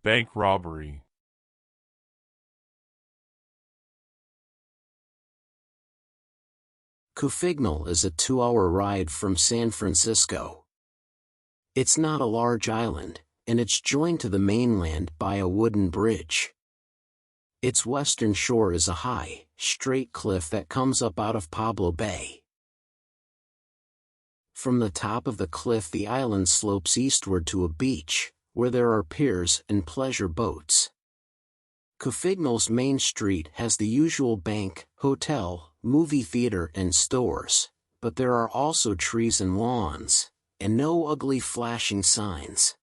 Bank robbery. Cigal is a 2-hour ride from San Francisco. It's not a large island, and it's joined to the mainland by a wooden bridge. Its western shore is a high, straight cliff that comes up out of Pablo Bay. From the top of the cliff the island slopes eastward to a beach, where there are piers and pleasure boats. Cigal's main street has the usual bank, hotel, movie theater and stores, but there are also trees and lawns, and no ugly flashing signs.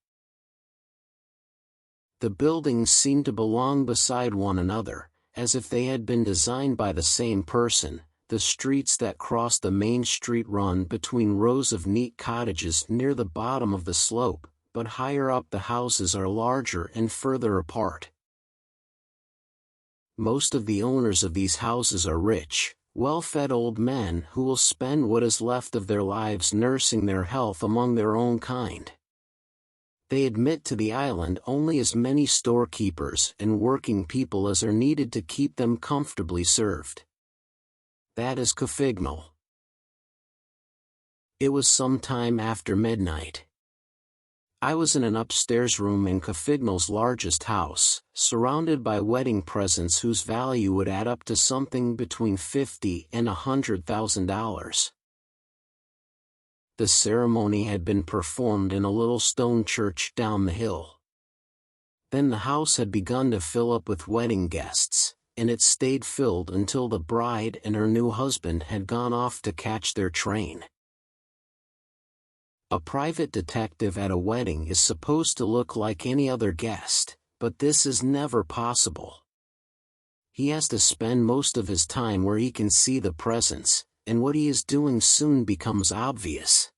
The buildings seem to belong beside one another, as if they had been designed by the same person. The streets that cross the main street run between rows of neat cottages near the bottom of the slope, but higher up the houses are larger and further apart. Most of the owners of these houses are rich, well-fed old men who will spend what is left of their lives nursing their health among their own kind. They admit to the island only as many storekeepers and working people as are needed to keep them comfortably served. That is Cigal. It was some time after midnight. I was in an upstairs room in Cigal's largest house, surrounded by wedding presents whose value would add up to something between $50,000 and $100,000. The ceremony had been performed in a little stone church down the hill. Then the house had begun to fill up with wedding guests, and it stayed filled until the bride and her new husband had gone off to catch their train. A private detective at a wedding is supposed to look like any other guest, but this is never possible. He has to spend most of his time where he can see the presents, and what he is doing soon becomes obvious.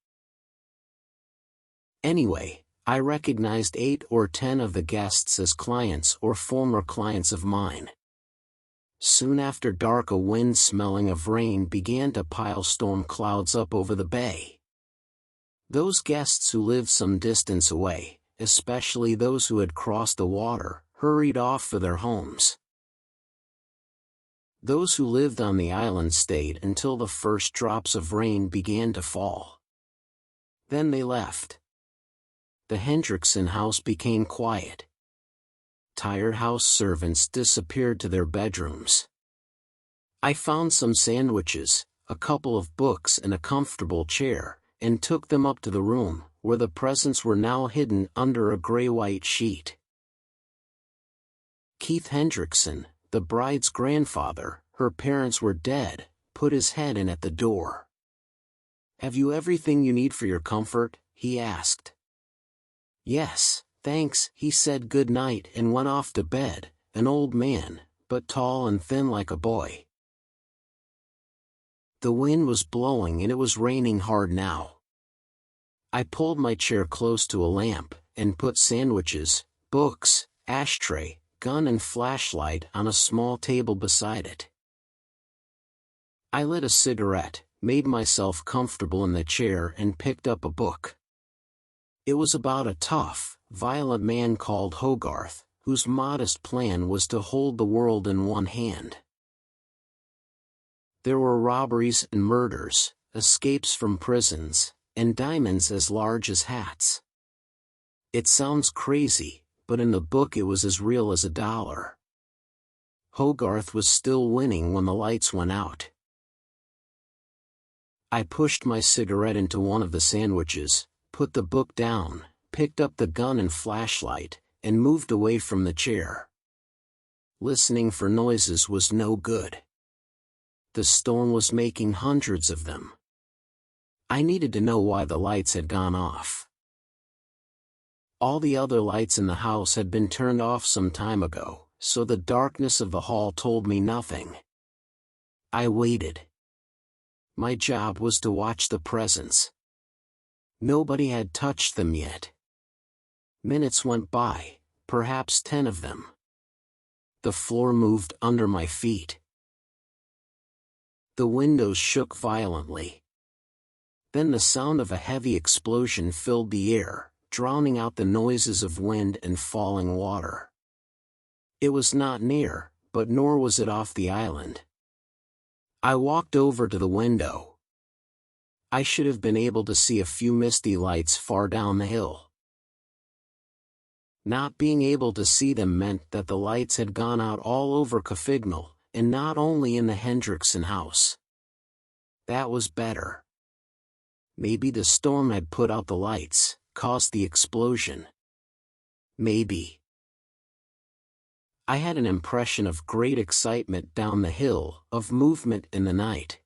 Anyway, I recognized 8 or 10 of the guests as clients or former clients of mine. Soon after dark a wind smelling of rain began to pile storm clouds up over the bay. Those guests who lived some distance away, especially those who had crossed the water, hurried off for their homes. Those who lived on the island stayed until the first drops of rain began to fall. Then they left. The Hendrickson house became quiet. Tired house servants disappeared to their bedrooms. I found some sandwiches, a couple of books and a comfortable chair, and took them up to the room, where the presents were now hidden under a gray-white sheet. Keith Hendrickson, the bride's grandfather, her parents were dead, put his head in at the door. "Have you everything you need for your comfort?" he asked. "Yes, thanks," he said good night and went off to bed, an old man, but tall and thin like a boy. The wind was blowing and it was raining hard now. I pulled my chair close to a lamp, and put sandwiches, books, ashtray, gun and flashlight on a small table beside it. I lit a cigarette, made myself comfortable in the chair and picked up a book. It was about a tough, violent man called Hogarth, whose modest plan was to hold the world in one hand. There were robberies and murders, escapes from prisons, and diamonds as large as hats. It sounds crazy, but in the book it was as real as $1. Hogarth was still winning when the lights went out. I pushed my cigarette into one of the sandwiches, put the book down, picked up the gun and flashlight, and moved away from the chair. Listening for noises was no good. The storm was making hundreds of them. I needed to know why the lights had gone off. All the other lights in the house had been turned off some time ago, so the darkness of the hall told me nothing. I waited. My job was to watch the presents. Nobody had touched them yet. Minutes went by, perhaps 10 of them. The floor moved under my feet. The windows shook violently. Then the sound of a heavy explosion filled the air, drowning out the noises of wind and falling water. It was not near, but nor was it off the island. I walked over to the window. I should have been able to see a few misty lights far down the hill. Not being able to see them meant that the lights had gone out all over Cafignal, and not only in the Hendrickson house. That was better. Maybe the storm had put out the lights, caused the explosion. Maybe. I had an impression of great excitement down the hill, of movement in the night.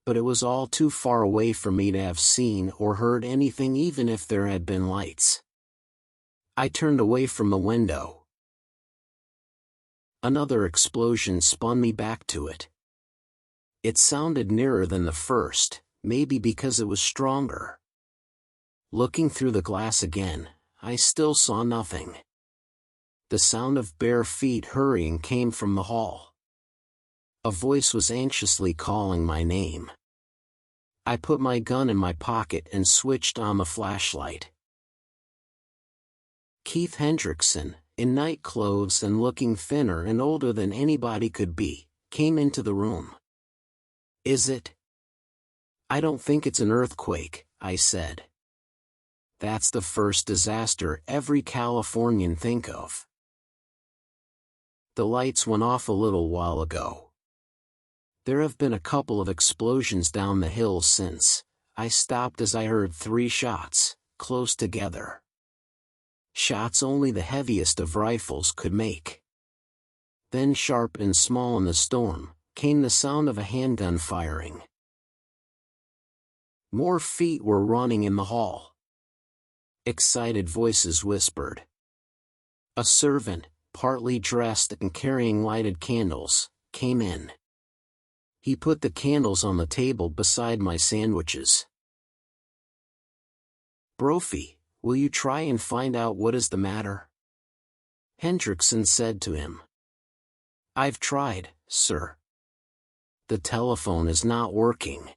But it was all too far away for me to have seen or heard anything, even if there had been lights. I turned away from the window. Another explosion spun me back to it. It sounded nearer than the first, maybe because it was stronger. Looking through the glass again, I still saw nothing. The sound of bare feet hurrying came from the hall. A voice was anxiously calling my name. I put my gun in my pocket and switched on the flashlight. Keith Hendrickson, in night clothes and looking thinner and older than anybody could be, came into the room. "Is it?" "I don't think it's an earthquake," I said. "That's the first disaster every Californian think of." "The lights went off a little while ago. There have been a couple of explosions down the hill since." I stopped as I heard 3 shots, close together. Shots only the heaviest of rifles could make. Then, sharp and small in the storm, came the sound of a handgun firing. More feet were running in the hall. Excited voices whispered. A servant, partly dressed and carrying lighted candles, came in. He put the candles on the table beside my sandwiches. "Brophy, will you try and find out what is the matter?" Hendrickson said to him. "I've tried, sir. The telephone is not working.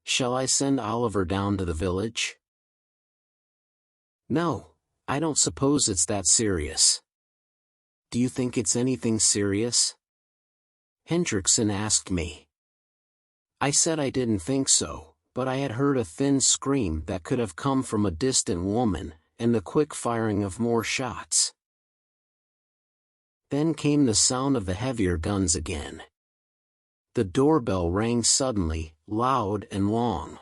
Shall I send Oliver down to the village?" "No, I don't suppose it's that serious." "Do you think it's anything serious?" Hendrickson asked me. I said I didn't think so, but I had heard a thin scream that could have come from a distant woman, and the quick firing of more shots. Then came the sound of the heavier guns again. The doorbell rang suddenly, loud and long.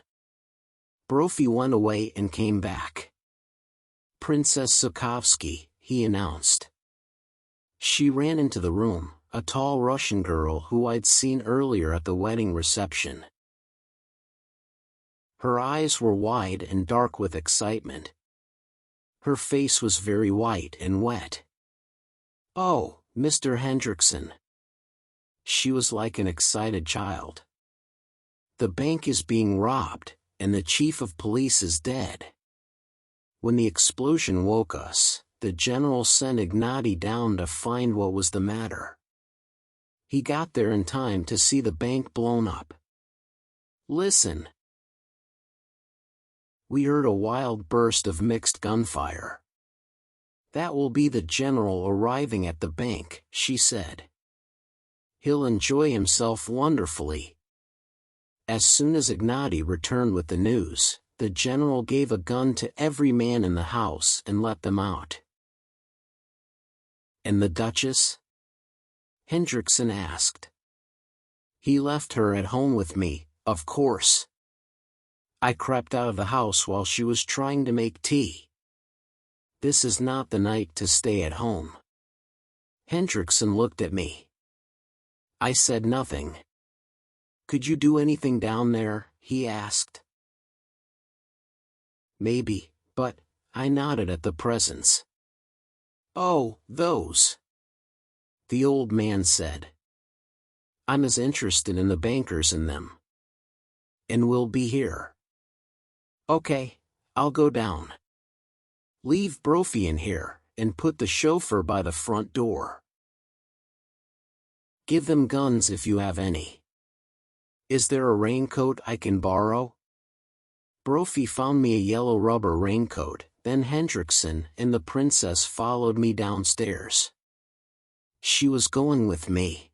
Brophy went away and came back. "Princess Sokovsky," he announced. She ran into the room, a tall Russian girl who I'd seen earlier at the wedding reception. Her eyes were wide and dark with excitement. Her face was very white and wet. "Oh, Mr. Hendrickson." She was like an excited child. "The bank is being robbed, and the chief of police is dead." When the explosion woke us, the general sent Ignati down to find what was the matter. He got there in time to see the bank blown up. Listen. We heard a wild burst of mixed gunfire. "That will be the general arriving at the bank," she said. "He'll enjoy himself wonderfully." As soon as Ignati returned with the news, the general gave a gun to every man in the house and let them out. "And the Duchess?" Hendrickson asked. "He left her at home with me, of course. I crept out of the house while she was trying to make tea. This is not the night to stay at home." Hendrickson looked at me. I said nothing. "Could you do anything down there?" he asked. "Maybe, but," I nodded at the presents. "Oh, those," the old man said. "I'm as interested in the bankers in them. And we'll be here." "Okay, I'll go down. Leave Brophy in here, and put the chauffeur by the front door. Give them guns if you have any. Is there a raincoat I can borrow?" Brophy found me a yellow rubber raincoat, then Hendrickson and the princess followed me downstairs. She was going with me.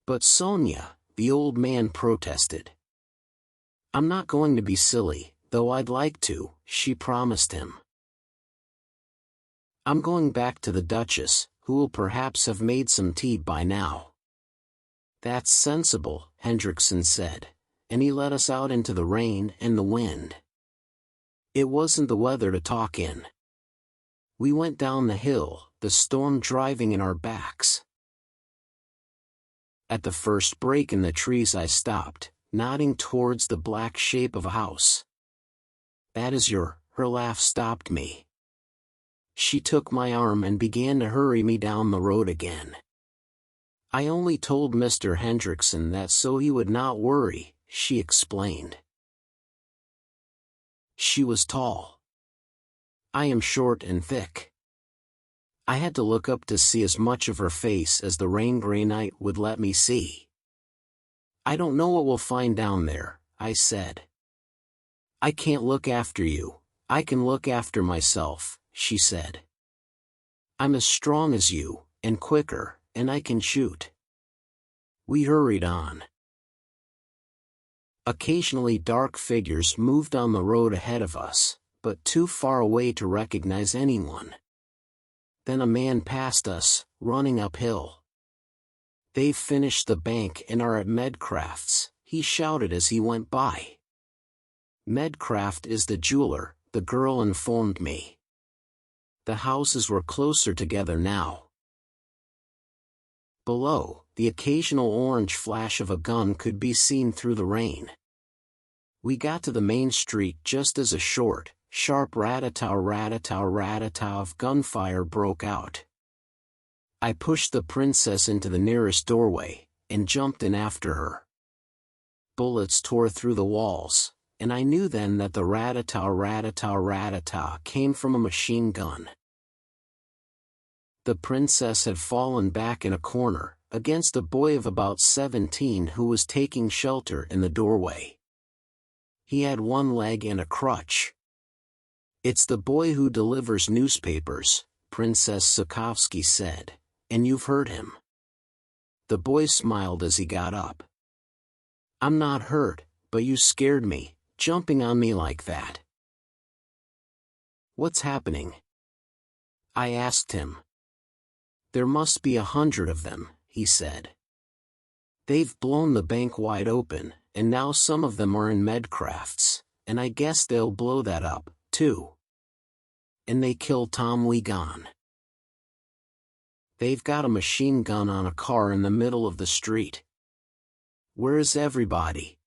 But Sonia, the old man protested. I'm not going to be silly, though I'd like to, she promised him. I'm going back to the Duchess, who will perhaps have made some tea by now. That's sensible, Hendrickson said, and he let us out into the rain and the wind. It wasn't the weather to talk in. We went down the hill, the storm driving in our backs. At the first break in the trees I stopped, nodding towards the black shape of a house. That is her laugh stopped me. She took my arm and began to hurry me down the road again. I only told Mr. Hendrickson that so he would not worry, she explained. She was tall. I am short and thick. I had to look up to see as much of her face as the rain-gray night would let me see. I don't know what we'll find down there, I said. I can't look after you, I can look after myself, she said. I'm as strong as you, and quicker, and I can shoot. We hurried on. Occasionally dark figures moved on the road ahead of us, but too far away to recognize anyone. Then a man passed us, running uphill. They've finished the bank and are at Medcraft's, he shouted as he went by. Medcraft is the jeweler, the girl informed me. The houses were closer together now. Below, the occasional orange flash of a gun could be seen through the rain. We got to the main street just as a short, sharp rat-a-tow of gunfire broke out. I pushed the princess into the nearest doorway, and jumped in after her. Bullets tore through the walls, and I knew then that the rat-a-tow came from a machine gun. The princess had fallen back in a corner, against a boy of about 17 who was taking shelter in the doorway. He had one leg and a crutch. It's the boy who delivers newspapers, Princess Sokovsky said, and you've heard him. The boy smiled as he got up. I'm not hurt, but you scared me, jumping on me like that. What's happening? I asked him. There must be 100 of them, he said. They've blown the bank wide open, and now some of them are in Medcraft's, and I guess they'll blow that up, too. And they killed Tom Wigan. They've got a machine gun on a car in the middle of the street. Where is everybody?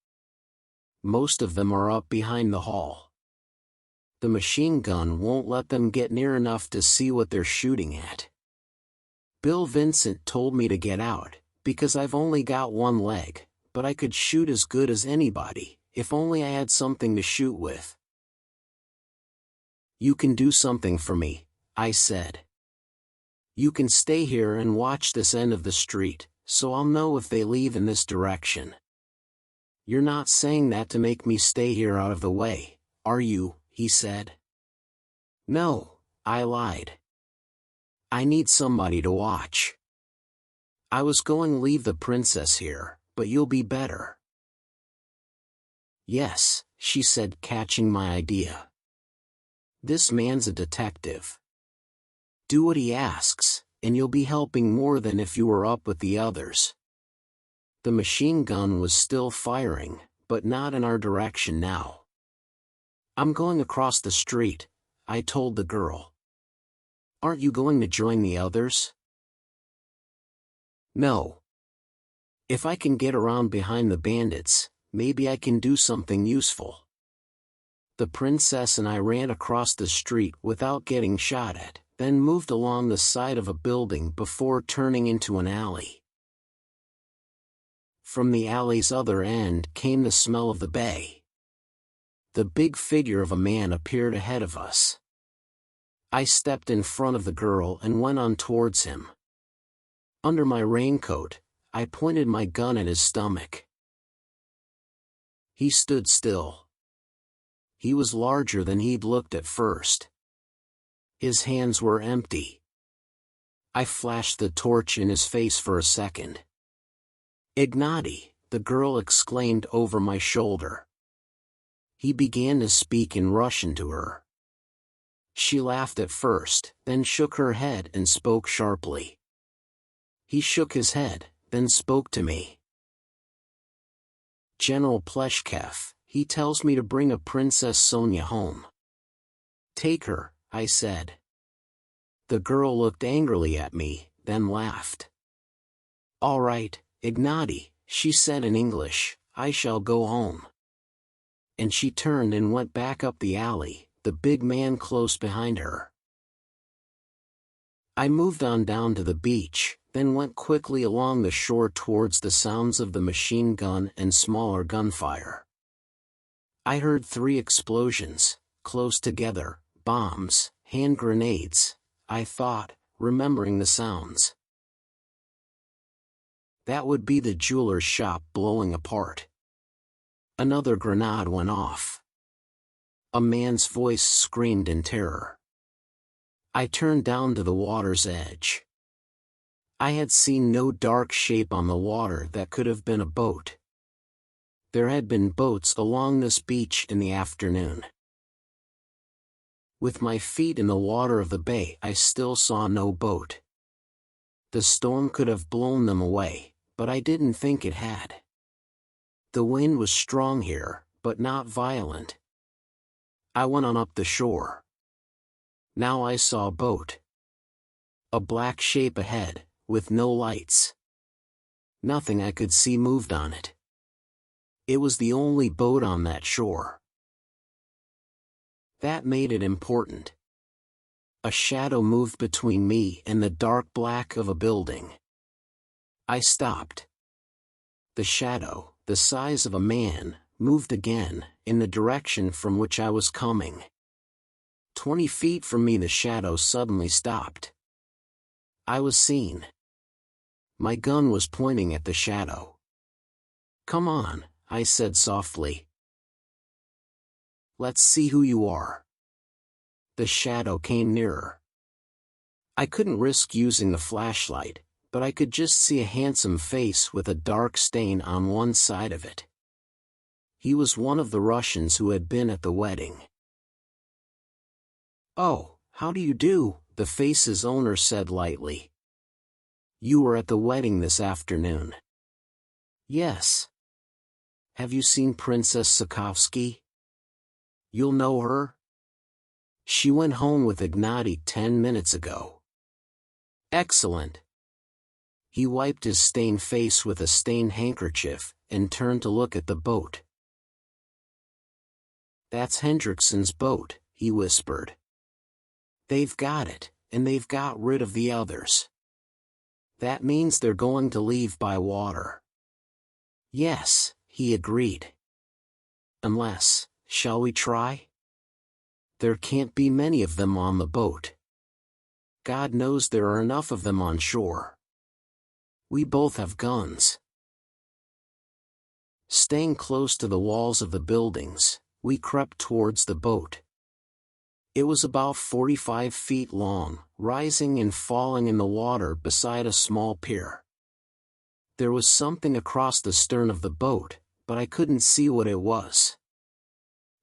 Most of them are up behind the hall. The machine gun won't let them get near enough to see what they're shooting at. Bill Vincent told me to get out, because I've only got one leg, but I could shoot as good as anybody, if only I had something to shoot with. You can do something for me, I said. You can stay here and watch this end of the street, so I'll know if they leave in this direction. You're not saying that to make me stay here out of the way, are you? He said. No, I lied. I need somebody to watch. I was going to leave the princess here, but you'll be better. Yes, she said, catching my idea. This man's a detective. Do what he asks, and you'll be helping more than if you were up with the others. The machine gun was still firing, but not in our direction now. I'm going across the street, I told the girl. Aren't you going to join the others? No. If I can get around behind the bandits, maybe I can do something useful. The princess and I ran across the street without getting shot at, then moved along the side of a building before turning into an alley. From the alley's other end came the smell of the bay. The big figure of a man appeared ahead of us. I stepped in front of the girl and went on towards him. Under my raincoat, I pointed my gun at his stomach. He stood still. He was larger than he'd looked at first. His hands were empty. I flashed the torch in his face for a second. "Ignati," the girl exclaimed over my shoulder. He began to speak in Russian to her. She laughed at first, then shook her head and spoke sharply. He shook his head, then spoke to me. "General Pleshkev, he tells me to bring a Princess Sonia home." "Take her," I said. The girl looked angrily at me, then laughed. "All right, Ignati," she said in English, "I shall go home." And she turned and went back up the alley, the big man close behind her. I moved on down to the beach, then went quickly along the shore towards the sounds of the machine gun and smaller gunfire. I heard 3 explosions, close together, bombs, hand grenades, I thought, remembering the sounds. That would be the jeweler's shop blowing apart. Another grenade went off. A man's voice screamed in terror. I turned down to the water's edge. I had seen no dark shape on the water that could have been a boat. There had been boats along this beach in the afternoon. With my feet in the water of the bay, I still saw no boat. The storm could have blown them away, but I didn't think it had. The wind was strong here, but not violent. I went on up the shore. Now I saw a boat. A black shape ahead, with no lights. Nothing I could see moved on it. It was the only boat on that shore. That made it important. A shadow moved between me and the dark black of a building. I stopped. The shadow, the size of a man, moved again, in the direction from which I was coming. 20 feet from me the shadow suddenly stopped. I was seen. My gun was pointing at the shadow. "Come on," I said softly. "Let's see who you are." The shadow came nearer. I couldn't risk using the flashlight, but I could just see a handsome face with a dark stain on one side of it. He was one of the Russians who had been at the wedding. "Oh, how do you do?" the face's owner said lightly. "You were at the wedding this afternoon." "Yes." "Have you seen Princess Sokovsky?" "You'll know her?" "She went home with Ignati 10 minutes ago." "Excellent." He wiped his stained face with a stained handkerchief, and turned to look at the boat. "That's Hendrickson's boat," he whispered. "They've got it, and they've got rid of the others. That means they're going to leave by water." "Yes," he agreed. "Unless, shall we try? There can't be many of them on the boat. God knows there are enough of them on shore. We both have guns." Staying close to the walls of the buildings, we crept towards the boat. It was about 45 feet long, rising and falling in the water beside a small pier. There was something across the stern of the boat, but I couldn't see what it was.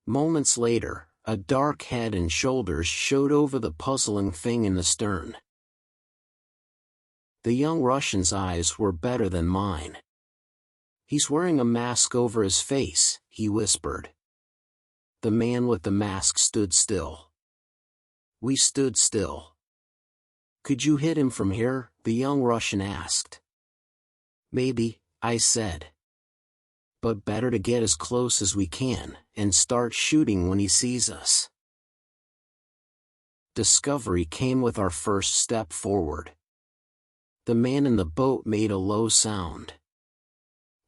Moments later, a dark head and shoulders showed over the puzzling thing in the stern. The young Russian's eyes were better than mine. "He's wearing a mask over his face," he whispered. The man with the mask stood still. We stood still. "Could you hit him from here?" the young Russian asked. "Maybe," I said. "But better to get as close as we can, and start shooting when he sees us." Discovery came with our first step forward. The man in the boat made a low sound.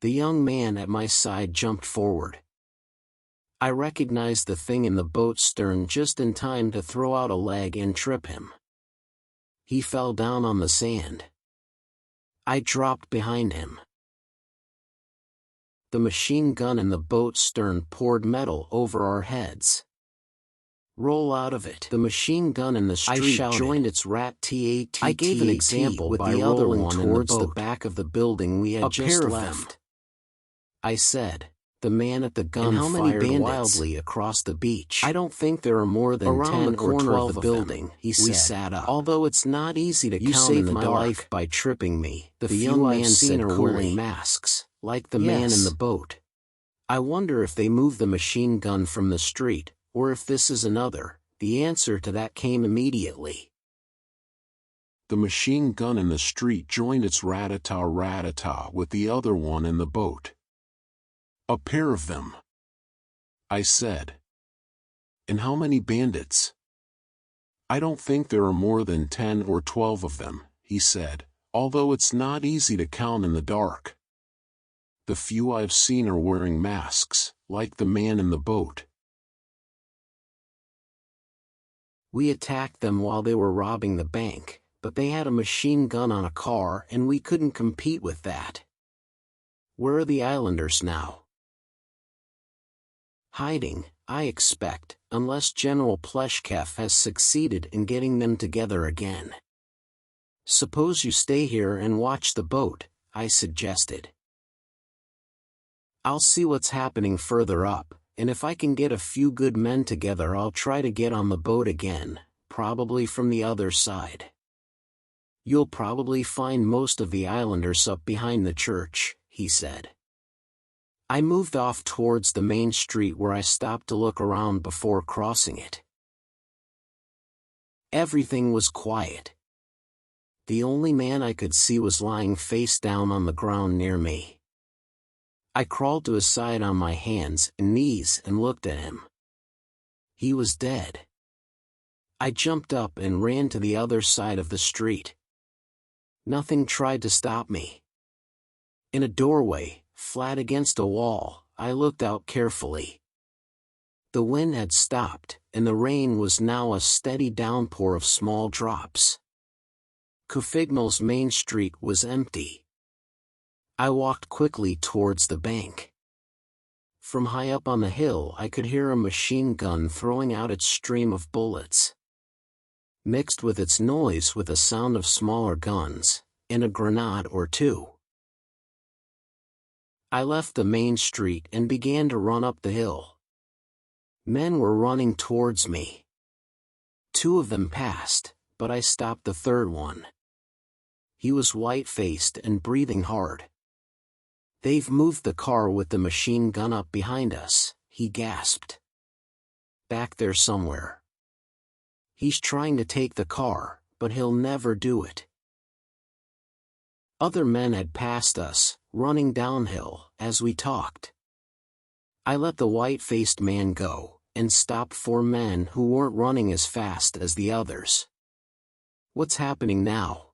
The young man at my side jumped forward. I recognized the thing in the boat's stern just in time to throw out a leg and trip him. He fell down on the sand. I dropped behind him. The machine gun in the boat's stern poured metal over our heads. Roll out of it. The machine gun in the street joined its rat-tat. I gave an example with the other one towards the back of the building we had just left. I said. The man at the gun fired wildly across the beach. I don't think there are more than around 10 or 12 of the building, he said. We sat up. Although it's not easy to count in the dark. You saved my life by tripping me. The young man said are wearing masks, like the man in the boat. I wonder if they moved the machine gun from the street, or if this is another. The answer to that came immediately. The machine gun in the street joined its rat-a-ta with the other one in the boat. A pair of them, I said. And how many bandits? I don't think there are more than 10 or 12 of them, he said, although it's not easy to count in the dark. The few I've seen are wearing masks, like the man in the boat. We attacked them while they were robbing the bank, but they had a machine gun on a car and we couldn't compete with that. Where are the islanders now? Hiding, I expect, unless General Pleshkev has succeeded in getting them together again. Suppose you stay here and watch the boat, I suggested. I'll see what's happening further up, and if I can get a few good men together I'll try to get on the boat again, probably from the other side. You'll probably find most of the islanders up behind the church, he said. I moved off towards the main street where I stopped to look around before crossing it. Everything was quiet. The only man I could see was lying face down on the ground near me. I crawled to his side on my hands and knees and looked at him. He was dead. I jumped up and ran to the other side of the street. Nothing tried to stop me. In a doorway, flat against a wall, I looked out carefully. The wind had stopped, and the rain was now a steady downpour of small drops. Kofignal's main street was empty. I walked quickly towards the bank. From high up on the hill I could hear a machine gun throwing out its stream of bullets. Mixed with its noise with a sound of smaller guns, and a grenade or two. I left the main street and began to run up the hill. Men were running towards me. 2 of them passed, but I stopped the third one. He was white-faced and breathing hard. They've moved the car with the machine gun up behind us, he gasped. Back there somewhere. He's trying to take the car, but he'll never do it. Other men had passed us, running downhill, as we talked. I let the white-faced man go, and stopped 4 men who weren't running as fast as the others. What's happening now?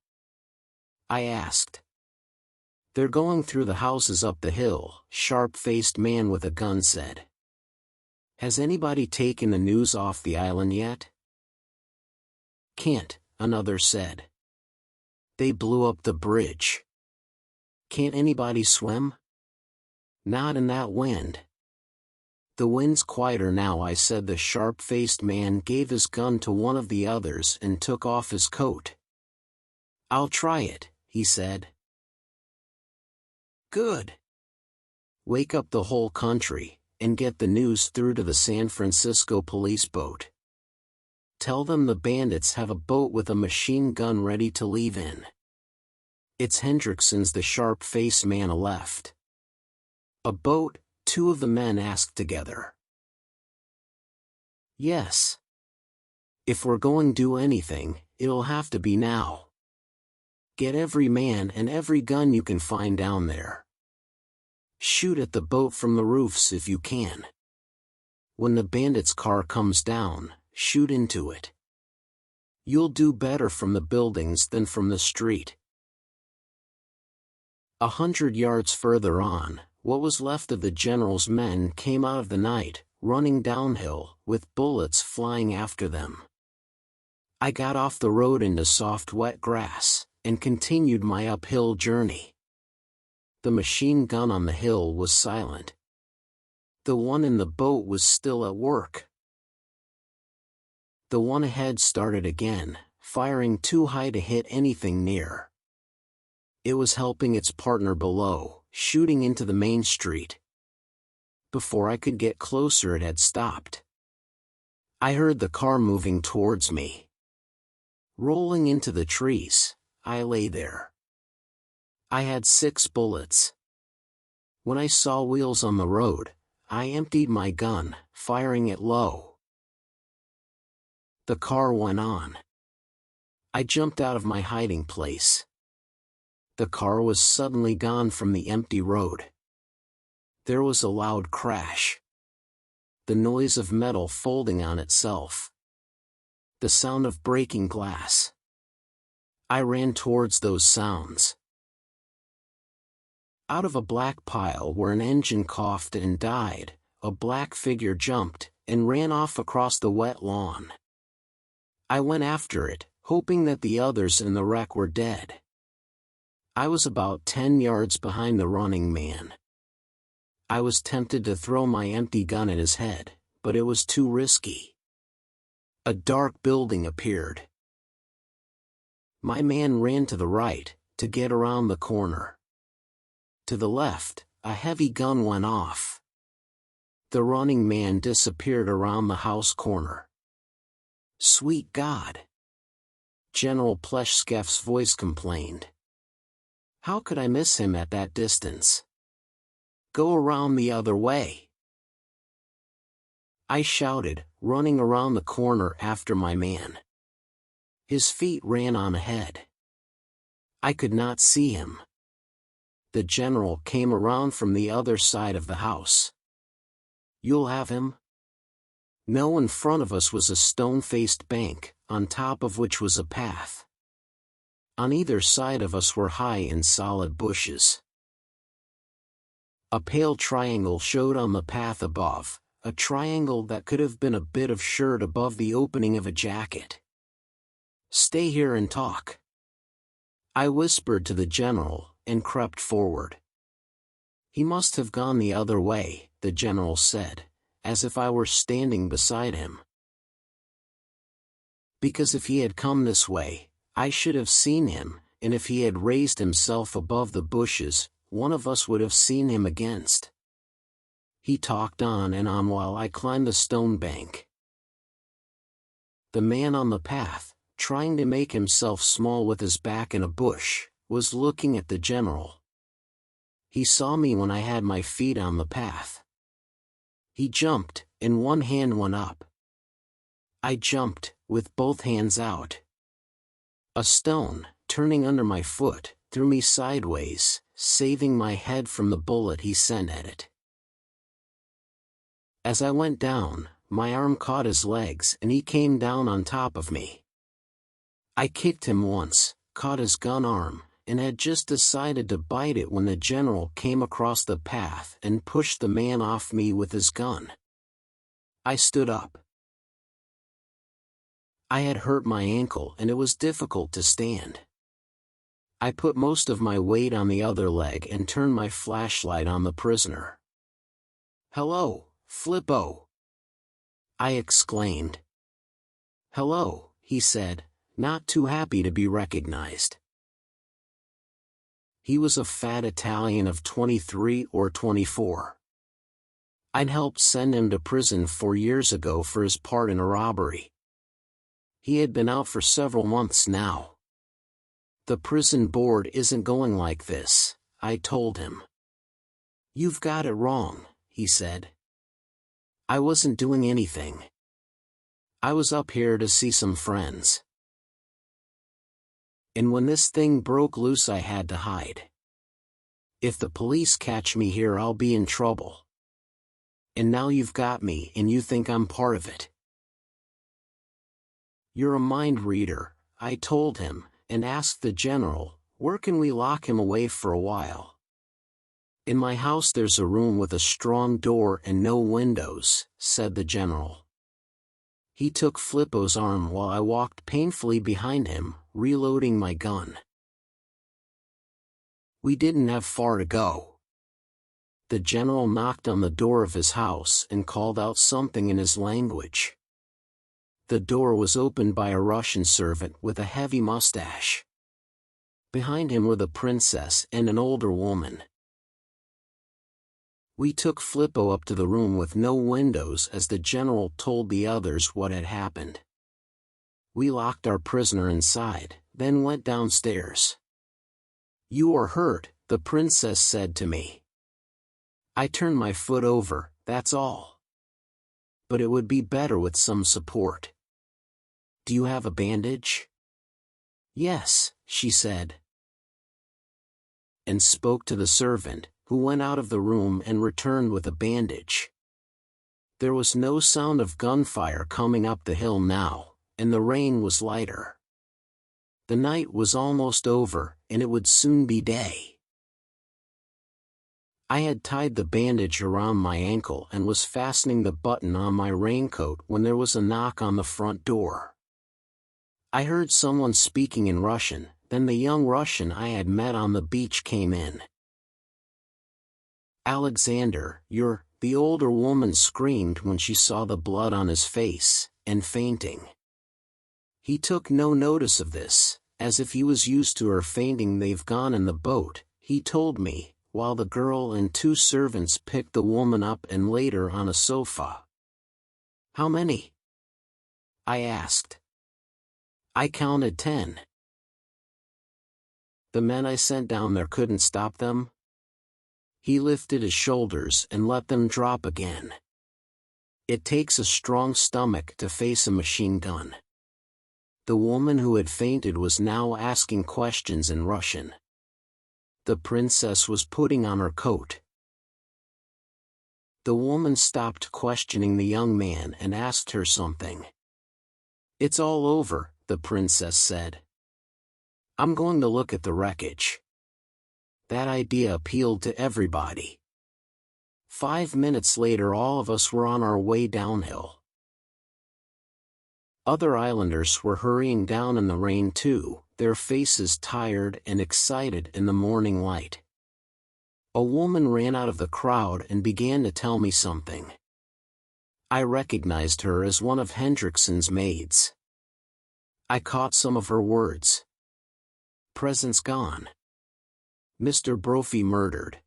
I asked. They're going through the houses up the hill, sharp-faced man with a gun said. Has anybody taken the news off the island yet? Can't, another said. They blew up the bridge. Can't anybody swim? Not in that wind. The wind's quieter now, I said. The sharp-faced man gave his gun to one of the others and took off his coat. I'll try it, he said. Good. Wake up the whole country, and get the news through to the San Francisco police boat. Tell them the bandits have a boat with a machine gun ready to leave in. It's Hendrickson's. The sharp-faced man left. A boat? 2 of the men asked together. Yes. If we're going to do anything, it'll have to be now. Get every man and every gun you can find down there. Shoot at the boat from the roofs if you can. When the bandits' car comes down, shoot into it. You'll do better from the buildings than from the street. 100 yards further on, what was left of the general's men came out of the night, running downhill, with bullets flying after them. I got off the road into soft wet grass, and continued my uphill journey. The machine gun on the hill was silent. The one in the boat was still at work. The one ahead started again, firing too high to hit anything near. It was helping its partner below, shooting into the main street. Before I could get closer, it had stopped. I heard the car moving towards me. Rolling into the trees, I lay there. I had 6 bullets. When I saw wheels on the road, I emptied my gun, firing it low. The car went on. I jumped out of my hiding place. The car was suddenly gone from the empty road. There was a loud crash. The noise of metal folding on itself. The sound of breaking glass. I ran towards those sounds. Out of a black pile where an engine coughed and died, a black figure jumped and ran off across the wet lawn. I went after it, hoping that the others in the wreck were dead. I was about 10 yards behind the running man. I was tempted to throw my empty gun at his head, but it was too risky. A dark building appeared. My man ran to the right, to get around the corner. To the left, a heavy gun went off. The running man disappeared around the house corner. Sweet God! General Pleshskeff's voice complained. How could I miss him at that distance? Go around the other way! I shouted, running around the corner after my man. His feet ran on ahead. I could not see him. The general came around from the other side of the house. You'll have him? No, in front of us was a stone-faced bank, on top of which was a path. On either side of us were high and solid bushes. A pale triangle showed on the path above, a triangle that could have been a bit of shirt above the opening of a jacket. Stay here and talk. I whispered to the general, and crept forward. He must have gone the other way, the general said, as if I were standing beside him. Because if he had come this way, I should have seen him, and if he had raised himself above the bushes, one of us would have seen him against. He talked on and on while I climbed the stone bank. The man on the path, trying to make himself small with his back in a bush, was looking at the general. He saw me when I had my feet on the path. He jumped, and one hand went up. I jumped, with both hands out. A stone, turning under my foot, threw me sideways, saving my head from the bullet he sent at it. As I went down, my arm caught his legs and he came down on top of me. I kicked him once, caught his gun arm, and had just decided to bite it when the general came across the path and pushed the man off me with his gun. I stood up. I had hurt my ankle and it was difficult to stand. I put most of my weight on the other leg and turned my flashlight on the prisoner. "Hello, Flippo!" I exclaimed. "Hello," he said, not too happy to be recognized. He was a fat Italian of 23 or 24. I'd helped send him to prison 4 years ago for his part in a robbery. He had been out for several months now. "The prison board isn't going like this," I told him. "You've got it wrong," he said. "I wasn't doing anything. I was up here to see some friends. And when this thing broke loose I had to hide. If the police catch me here I'll be in trouble. And now you've got me and you think I'm part of it." "You're a mind reader," I told him, and asked the general, "Where can we lock him away for a while?" "In my house there's a room with a strong door and no windows," said the general. He took Flippo's arm while I walked painfully behind him, reloading my gun. We didn't have far to go. The general knocked on the door of his house and called out something in his language. The door was opened by a Russian servant with a heavy mustache. Behind him were the princess and an older woman. We took Flippo up to the room with no windows as the general told the others what had happened. We locked our prisoner inside, then went downstairs. "You are hurt," the princess said to me. I turned my foot over, that's all. But it would be better with some support. "Do you have a bandage?" "Yes," she said. And spoke to the servant, who went out of the room and returned with a bandage. There was no sound of gunfire coming up the hill now, and the rain was lighter. The night was almost over, and it would soon be day. I had tied the bandage around my ankle and was fastening the button on my raincoat when there was a knock on the front door. I heard someone speaking in Russian, then the young Russian I had met on the beach came in. "Alexander, the older woman screamed when she saw the blood on his face, and fainting. He took no notice of this, as if he was used to her fainting. "They've gone in the boat," he told me, while the girl and 2 servants picked the woman up and laid her on a sofa. "How many?" I asked. "I counted 10. The men I sent down there couldn't stop them?" He lifted his shoulders and let them drop again. "It takes a strong stomach to face a machine gun." The woman who had fainted was now asking questions in Russian. The princess was putting on her coat. The woman stopped questioning the young man and asked her something. "It's all over," the princess said. "I'm going to look at the wreckage." That idea appealed to everybody. 5 minutes later all of us were on our way downhill. Other islanders were hurrying down in the rain too, their faces tired and excited in the morning light. A woman ran out of the crowd and began to tell me something. I recognized her as one of Hendrickson's maids. I caught some of her words. "Presents gone. Mr. Brophy murdered.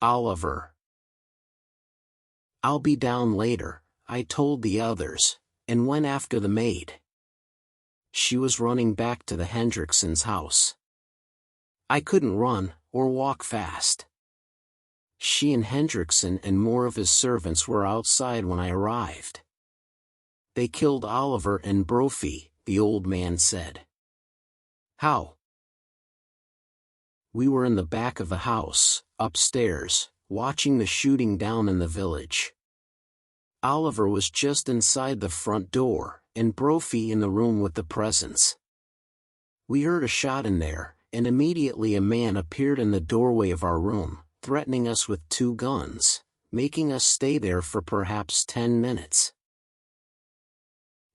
Oliver." "I'll be down later," I told the others, and went after the maid. She was running back to the Hendricksons' house. I couldn't run, or walk fast. She and Hendrickson and more of his servants were outside when I arrived. "They killed Oliver and Brophy," the old man said. "How?" We were in the back of the house, upstairs, watching the shooting down in the village. Oliver was just inside the front door, and Brophy in the room with the presents. We heard a shot in there, and immediately a man appeared in the doorway of our room, threatening us with 2 guns, making us stay there for perhaps 10 minutes.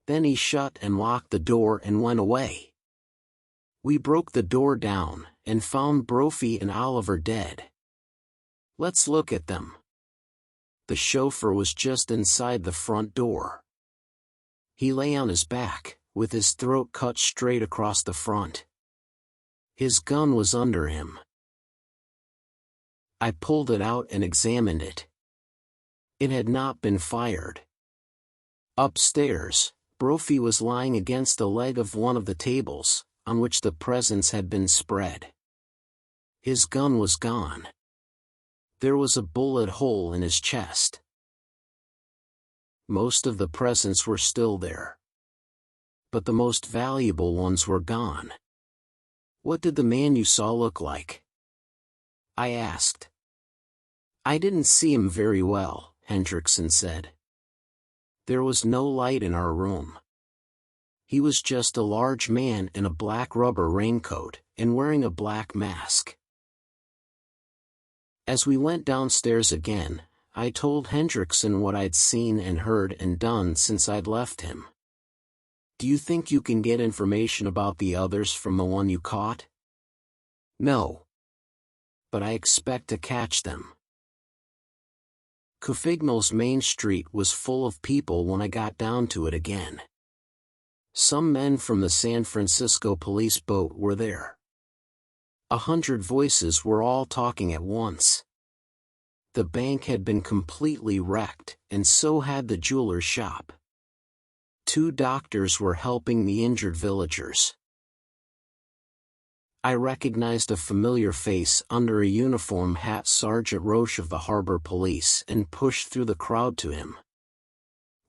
Then he shut and locked the door and went away. We broke the door down, and found Brophy and Oliver dead. "Let's look at them." The chauffeur was just inside the front door. He lay on his back, with his throat cut straight across the front. His gun was under him. I pulled it out and examined it. It had not been fired. Upstairs, Brophy was lying against the leg of one of the tables, on which the presents had been spread. His gun was gone. There was a bullet hole in his chest. Most of the presents were still there. But the most valuable ones were gone. "What did the man you saw look like?" I asked. "I didn't see him very well," Hendrickson said. "There was no light in our room. He was just a large man in a black rubber raincoat, and wearing a black mask." As we went downstairs again, I told Hendrickson what I'd seen and heard and done since I'd left him. "Do you think you can get information about the others from the one you caught?" "No. But I expect to catch them." Cofignal's main street was full of people when I got down to it again. Some men from the San Francisco police boat were there. 100 voices were all talking at once. The bank had been completely wrecked, and so had the jeweler's shop. 2 doctors were helping the injured villagers. I recognized a familiar face under a uniform hat, Sergeant Roche of the Harbor Police, and pushed through the crowd to him.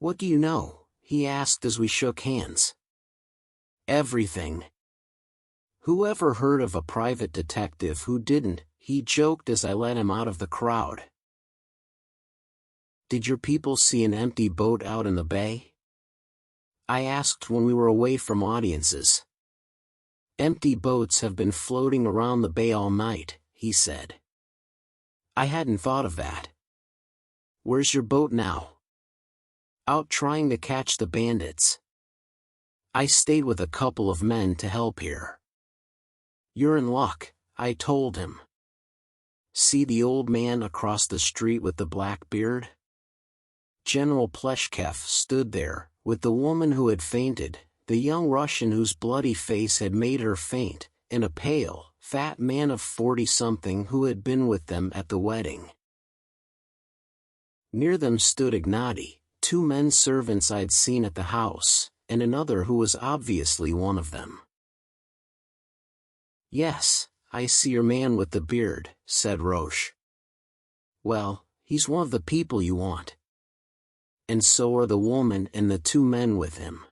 "What do you know?" he asked as we shook hands. "Everything." "Who ever heard of a private detective who didn't?" he joked as I led him out of the crowd. "Did your people see an empty boat out in the bay?" I asked when we were away from audiences. "Empty boats have been floating around the bay all night," he said. "I hadn't thought of that." "Where's your boat now?" "Out trying to catch the bandits. I stayed with a couple of men to help here." "You're in luck," I told him. "See the old man across the street with the black beard?" General Pleshchev stood there, with the woman who had fainted, the young Russian whose bloody face had made her faint, and a pale, fat man of 40-something who had been with them at the wedding. Near them stood Ignati, 2 men servants I'd seen at the house, and another who was obviously one of them. "Yes, I see your man with the beard," said Roche. "Well, he's one of the people you want. And so are the woman and the 2 men with him.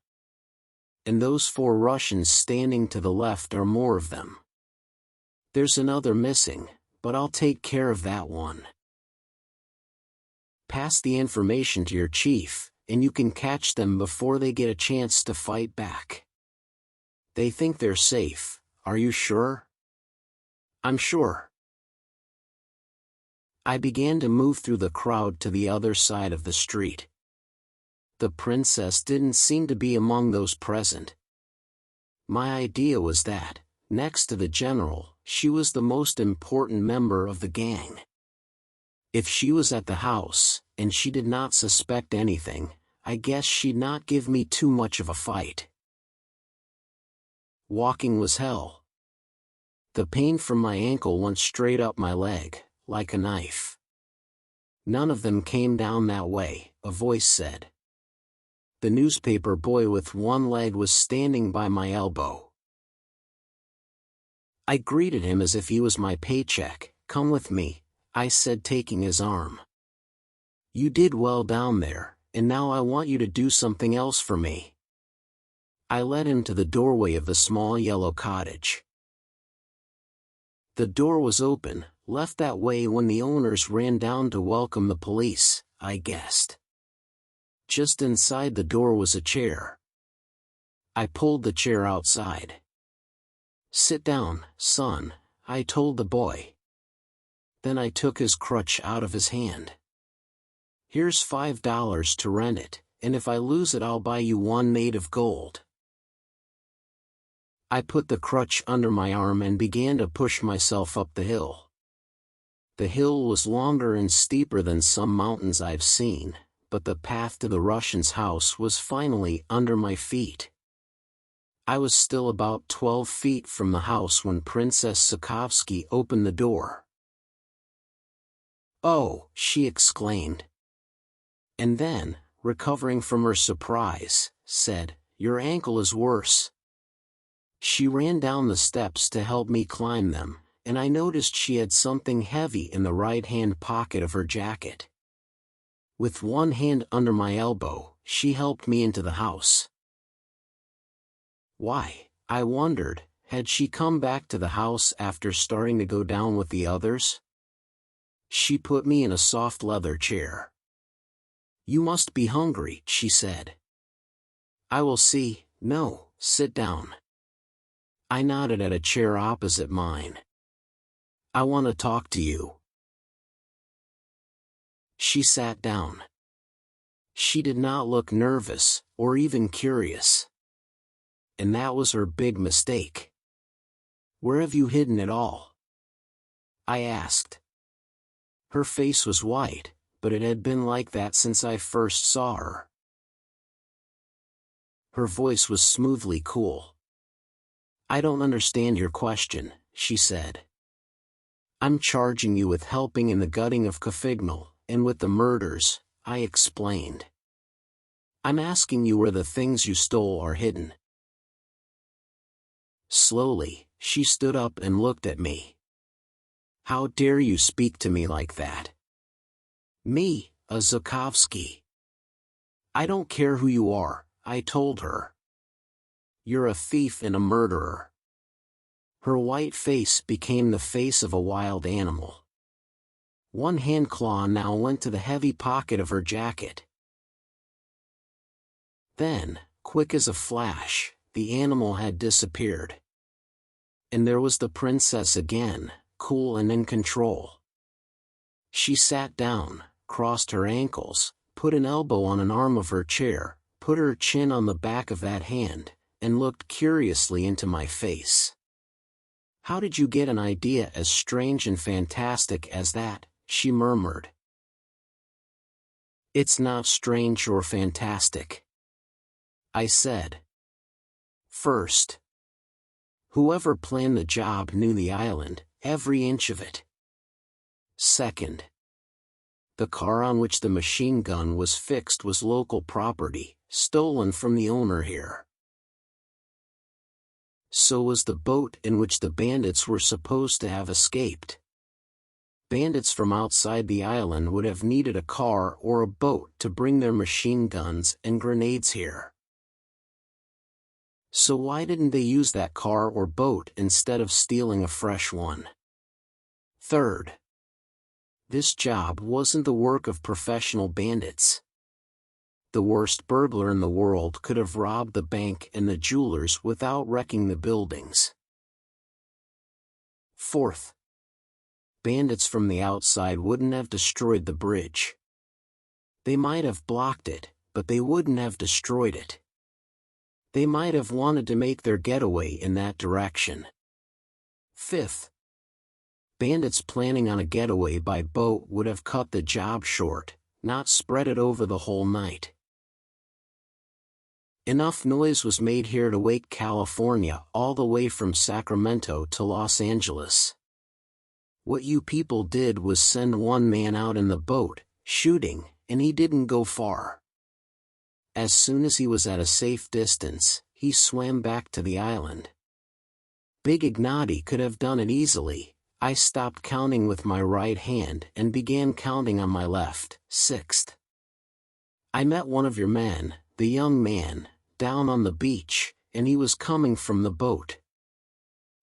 And those 4 Russians standing to the left are more of them. There's another missing, but I'll take care of that one. Pass the information to your chief, and you can catch them before they get a chance to fight back. They think they're safe, are you sure?" "I'm sure." I began to move through the crowd to the other side of the street. The princess didn't seem to be among those present. My idea was that, next to the general, she was the most important member of the gang. If she was at the house, and she did not suspect anything, I guess she'd not give me too much of a fight. Walking was hell. The pain from my ankle went straight up my leg, like a knife. "None of them came down that way," a voice said. The newspaper boy with one leg was standing by my elbow. I greeted him as if he was my paycheck. "Come with me," I said, taking his arm. "You did well down there, and now I want you to do something else for me." I led him to the doorway of the small yellow cottage. The door was open, left that way when the owners ran down to welcome the police, I guessed. Just inside the door was a chair. I pulled the chair outside. "Sit down, son," I told the boy. Then I took his crutch out of his hand. "Here's $5 to rent it, and if I lose it I'll buy you 1 made of gold." I put the crutch under my arm and began to push myself up the hill. The hill was longer and steeper than some mountains I've seen, but the path to the Russian's house was finally under my feet. I was still about 12 feet from the house when Princess Sokovsky opened the door. "Oh," she exclaimed. And then, recovering from her surprise, said, "Your ankle is worse." She ran down the steps to help me climb them, and I noticed she had something heavy in the right-hand pocket of her jacket. With one hand under my elbow, she helped me into the house. Why, I wondered, had she come back to the house after starting to go down with the others? She put me in a soft leather chair. "You must be hungry," she said. "I will see." "No, sit down." I nodded at a chair opposite mine. "I want to talk to you." She sat down. She did not look nervous, or even curious. And that was her big mistake. "Where have you hidden it all?" I asked. Her face was white, but it had been like that since I first saw her. Her voice was smoothly cool. "I don't understand your question," she said. "I'm charging you with helping in the gutting of Cafignal, and with the murders," I explained. "I'm asking you where the things you stole are hidden." Slowly, she stood up and looked at me. "How dare you speak to me like that? Me, a Zukovsky. I don't care who you are," I told her. "You're a thief and a murderer." Her white face became the face of a wild animal. One hand claw now went to the heavy pocket of her jacket. Then, quick as a flash, the animal had disappeared. And there was the princess again, cool and in control. She sat down, crossed her ankles, put an elbow on an arm of her chair, put her chin on the back of that hand, and looked curiously into my face. "How did you get an idea as strange and fantastic as that?" she murmured. "It's not strange or fantastic," I said. "First, whoever planned the job knew the island, every inch of it. Second, the car on which the machine gun was fixed was local property, stolen from the owner here. So was the boat in which the bandits were supposed to have escaped. Bandits from outside the island would have needed a car or a boat to bring their machine guns and grenades here. So why didn't they use that car or boat instead of stealing a fresh one? Third, this job wasn't the work of professional bandits. The worst burglar in the world could have robbed the bank and the jewelers without wrecking the buildings. Fourth, bandits from the outside wouldn't have destroyed the bridge. They might have blocked it, but they wouldn't have destroyed it. They might have wanted to make their getaway in that direction. Fifth, bandits planning on a getaway by boat would have cut the job short, not spread it over the whole night. Enough noise was made here to wake California all the way from Sacramento to Los Angeles. What you people did was send one man out in the boat, shooting, and he didn't go far. As soon as he was at a safe distance, he swam back to the island. Big Ignati could have done it easily. I stopped counting with my right hand and began counting on my left. Sixth, I met one of your men, the young man, down on the beach, and he was coming from the boat.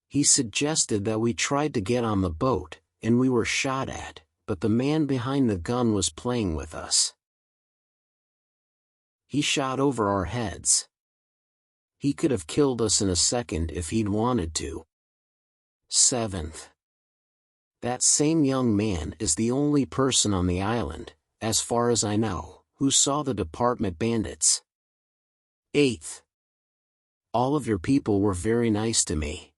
He suggested that we tried to get on the boat, and we were shot at, but the man behind the gun was playing with us. He shot over our heads. He could have killed us in a second if he'd wanted to. Seventh, that same young man is the only person on the island, as far as I know, who saw the department bandits. Eighth, all of your people were very nice to me.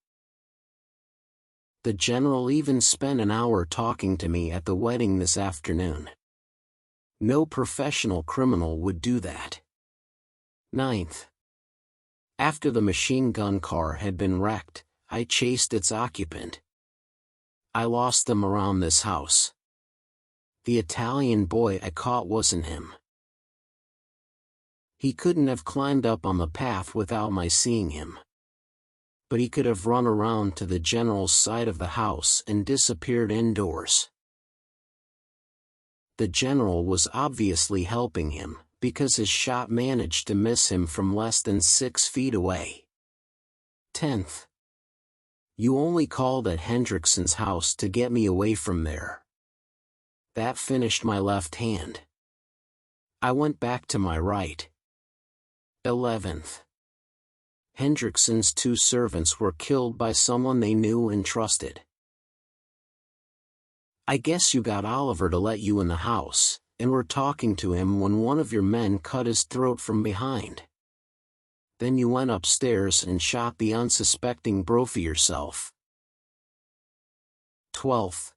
The general even spent an hour talking to me at the wedding this afternoon. No professional criminal would do that. Ninth, after the machine gun car had been wrecked, I chased its occupant. I lost them around this house. The Italian boy I caught wasn't him. He couldn't have climbed up on the path without my seeing him. But he could have run around to the general's side of the house and disappeared indoors. The general was obviously helping him, because his shot managed to miss him from less than 6 feet away. 10th. You only called at Hendrickson's house to get me away from there. That finished my left hand. I went back to my right. 11th. Hendrickson's 2 servants were killed by someone they knew and trusted. I guess you got Oliver to let you in the house, and were talking to him when one of your men cut his throat from behind. Then you went upstairs and shot the unsuspecting Brophy yourself. 12th.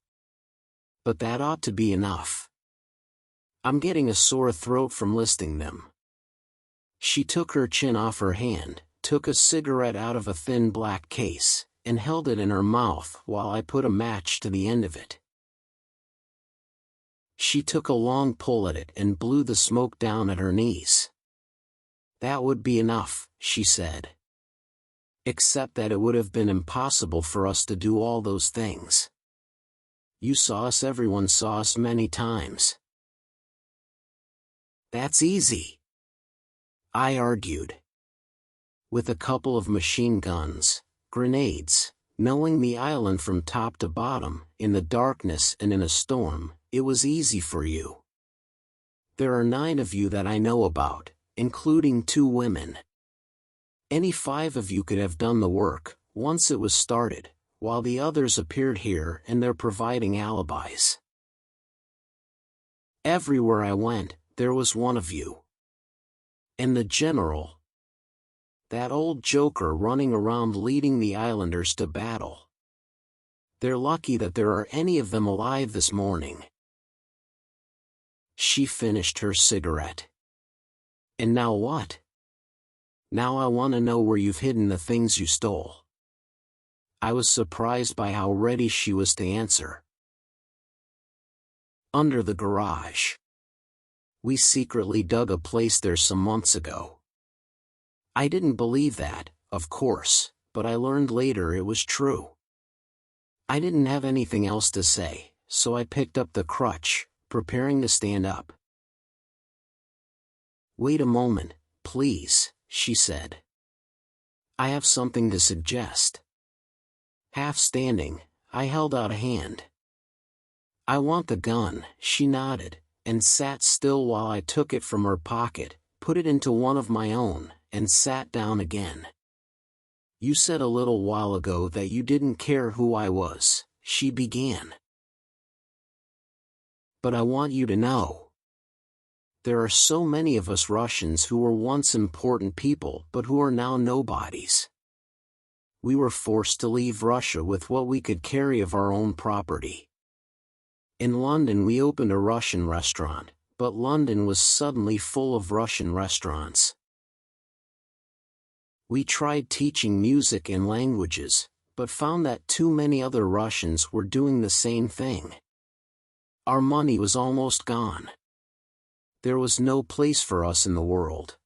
But that ought to be enough. I'm getting a sore throat from listing them. She took her chin off her hand, took a cigarette out of a thin black case, and held it in her mouth while I put a match to the end of it. She took a long pull at it and blew the smoke down at her knees. "That would be enough," she said. "Except that it would have been impossible for us to do all those things. You saw us, everyone saw us many times." "That's easy," I argued. "With a couple of machine guns, grenades, knowing the island from top to bottom, in the darkness and in a storm, it was easy for you. There are 9 of you that I know about, including 2 women. Any 5 of you could have done the work, once it was started, while the others appeared here and they're providing alibis. Everywhere I went, there was one of you. And the general. That old joker running around leading the islanders to battle. They're lucky that there are any of them alive this morning." She finished her cigarette. "And now what?" "Now I want to know where you've hidden the things you stole." I was surprised by how ready she was to answer. "Under the garage. We secretly dug a place there some months ago." I didn't believe that, of course, but I learned later it was true. I didn't have anything else to say, so I picked up the crutch, preparing to stand up. "Wait a moment, please," she said. "I have something to suggest." Half standing, I held out a hand. "I want the gun," she nodded, and sat still while I took it from her pocket, put it into one of my own, and sat down again. "You said a little while ago that you didn't care who I was," she began. "But I want you to know. There are so many of us Russians who were once important people but who are now nobodies. We were forced to leave Russia with what we could carry of our own property. In London we opened a Russian restaurant, but London was suddenly full of Russian restaurants. We tried teaching music and languages, but found that too many other Russians were doing the same thing. Our money was almost gone. There was no place for us in the world.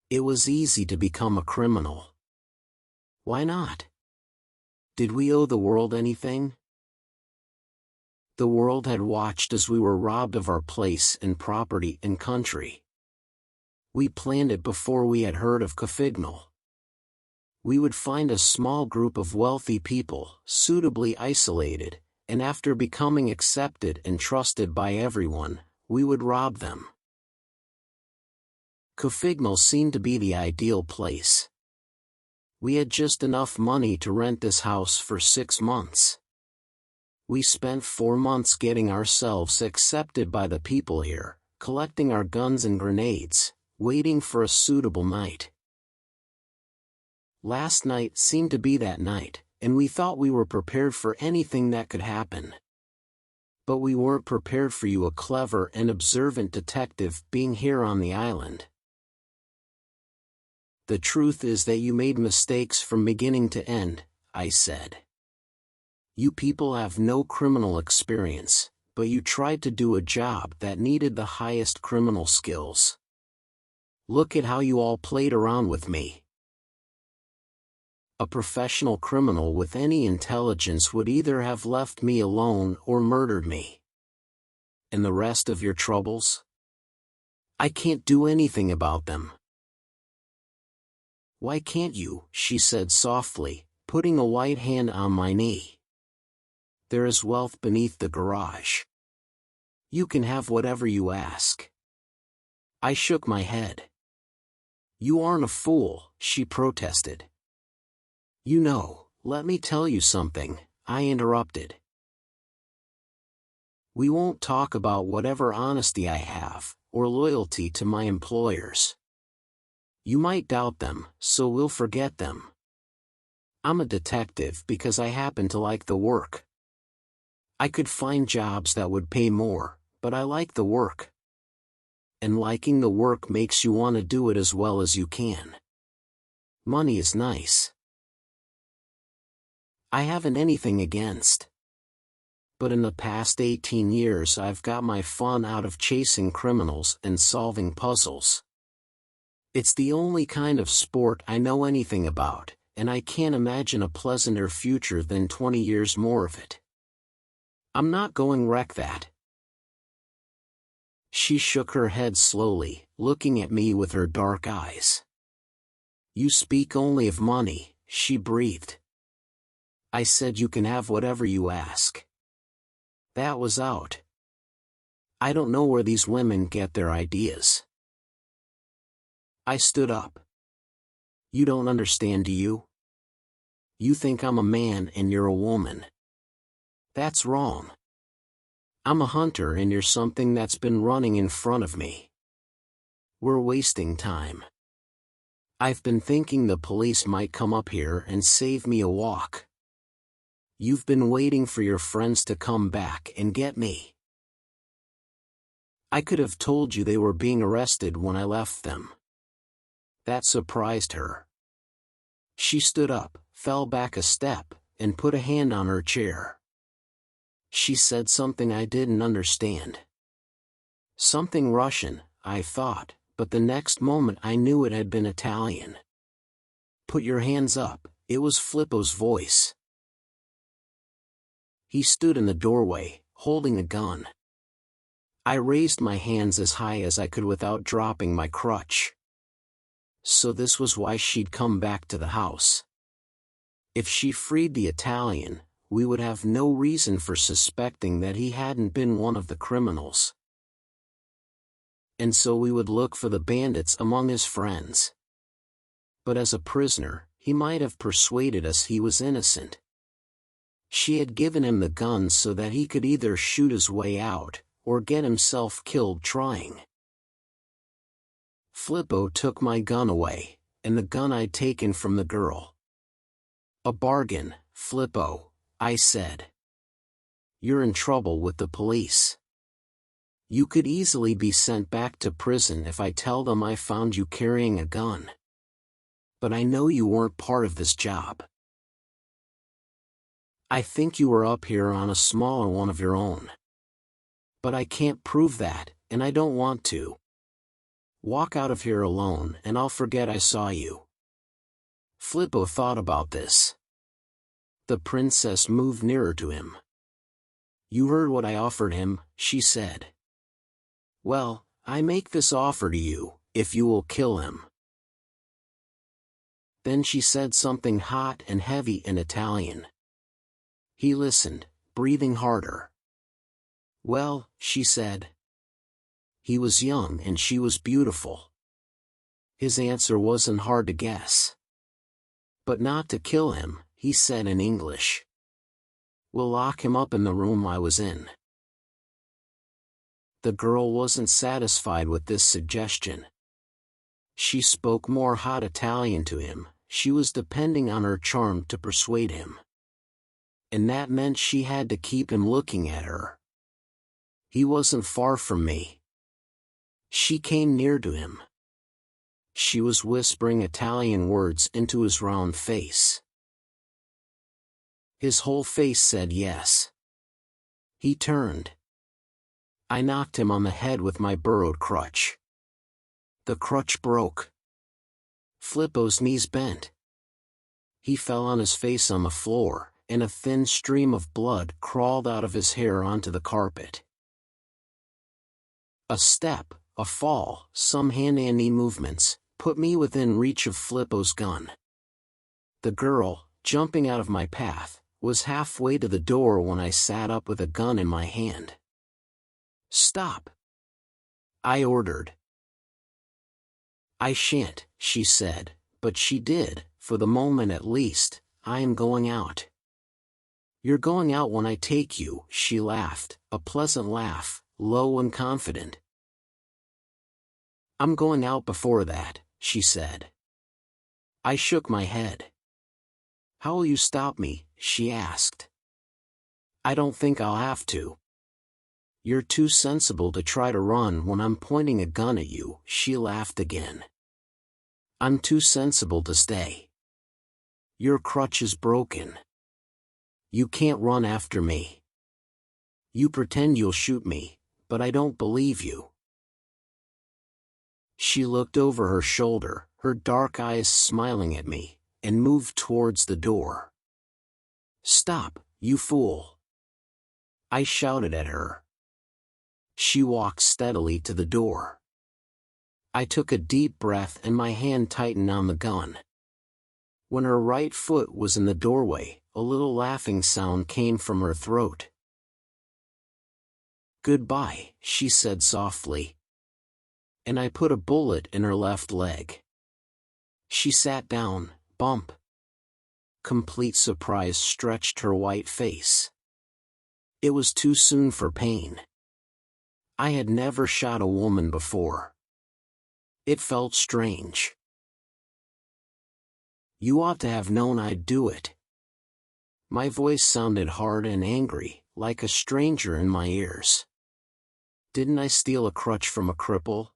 It was easy to become a criminal. Why not? Did we owe the world anything? The world had watched as we were robbed of our place and property and country. We planned it before we had heard of Cigal. We would find a small group of wealthy people, suitably isolated, and after becoming accepted and trusted by everyone, we would rob them. Cigal seemed to be the ideal place. We had just enough money to rent this house for 6 months. We spent 4 months getting ourselves accepted by the people here, collecting our guns and grenades, waiting for a suitable night. Last night seemed to be that night, and we thought we were prepared for anything that could happen. But we weren't prepared for you, a clever and observant detective, being here on the island. The truth is that you made mistakes from beginning to end, I said. You people have no criminal experience, but you tried to do a job that needed the highest criminal skills. Look at how you all played around with me. A professional criminal with any intelligence would either have left me alone or murdered me. And the rest of your troubles? I can't do anything about them. Why can't you? She said softly, putting a white hand on my knee. There is wealth beneath the garage. You can have whatever you ask. I shook my head. You aren't a fool, she protested. You know, let me tell you something, I interrupted. We won't talk about whatever honesty I have, or loyalty to my employers. You might doubt them, so we'll forget them. I'm a detective because I happen to like the work. I could find jobs that would pay more, but I like the work. and liking the work makes you want to do it as well as you can. Money is nice. I haven't anything against. But in the past 18 years I've got my fun out of chasing criminals and solving puzzles. It's the only kind of sport I know anything about, and I can't imagine a pleasanter future than 20 years more of it. I'm not going wreck that. She shook her head slowly, looking at me with her dark eyes. You speak only of money, she breathed. I said you can have whatever you ask. That was out. I don't know where these women get their ideas. I stood up. You don't understand, do you? You think I'm a man and you're a woman. That's wrong. I'm a hunter and you're something that's been running in front of me. We're wasting time. I've been thinking the police might come up here and save me a walk. You've been waiting for your friends to come back and get me. I could have told you they were being arrested when I left them. That surprised her. She stood up, fell back a step, and put a hand on her chair. She said something I didn't understand. Something Russian, I thought, but the next moment I knew it had been Italian. Put your hands up, it was Flippo's voice. He stood in the doorway, holding a gun. I raised my hands as high as I could without dropping my crutch. So this was why she'd come back to the house. If she freed the Italian, we would have no reason for suspecting that he hadn't been one of the criminals. And so we would look for the bandits among his friends. But as a prisoner, he might have persuaded us he was innocent. She had given him the gun so that he could either shoot his way out, or get himself killed trying. Flippo took my gun away, and the gun I'd taken from the girl. A bargain, Flippo, I said. You're in trouble with the police. You could easily be sent back to prison if I tell them I found you carrying a gun. But I know you weren't part of this job. I think you were up here on a smaller one of your own. But I can't prove that, and I don't want to. Walk out of here alone and I'll forget I saw you. Flippo thought about this. The princess moved nearer to him. You heard what I offered him, she said. Well, I make this offer to you, if you will kill him. Then she said something hot and heavy in Italian. He listened, breathing harder. Well, she said. He was young and she was beautiful. His answer wasn't hard to guess. But not to kill him, he said in English. We'll lock him up in the room I was in. The girl wasn't satisfied with this suggestion. She spoke more hot Italian to him, she was depending on her charm to persuade him. And that meant she had to keep him looking at her. He wasn't far from me. She came near to him. She was whispering Italian words into his round face. His whole face said yes. He turned. I knocked him on the head with my burrowed crutch. The crutch broke. Flippo's knees bent. He fell on his face on the floor, and a thin stream of blood crawled out of his hair onto the carpet. A step, a fall, some hand and knee movements, put me within reach of Flippo's gun. The girl, jumping out of my path, was halfway to the door when I sat up with a gun in my hand. Stop! I ordered. I shan't, she said, but she did, for the moment at least. I am going out. You're going out when I take you, she laughed, a pleasant laugh, low and confident. I'm going out before that, she said. I shook my head. How will you stop me, she asked. I don't think I'll have to. You're too sensible to try to run when I'm pointing a gun at you, she laughed again. I'm too sensible to stay. Your crutch is broken. You can't run after me. You pretend you'll shoot me, but I don't believe you. She looked over her shoulder, her dark eyes smiling at me, and moved towards the door. Stop, you fool! I shouted at her. She walked steadily to the door. I took a deep breath and my hand tightened on the gun. When her right foot was in the doorway, a little laughing sound came from her throat. Goodbye, she said softly. And I put a bullet in her left leg. She sat down, bump. Complete surprise stretched her white face. It was too soon for pain. I had never shot a woman before. It felt strange. You ought to have known I'd do it. My voice sounded hard and angry, like a stranger in my ears. Didn't I steal a crutch from a cripple?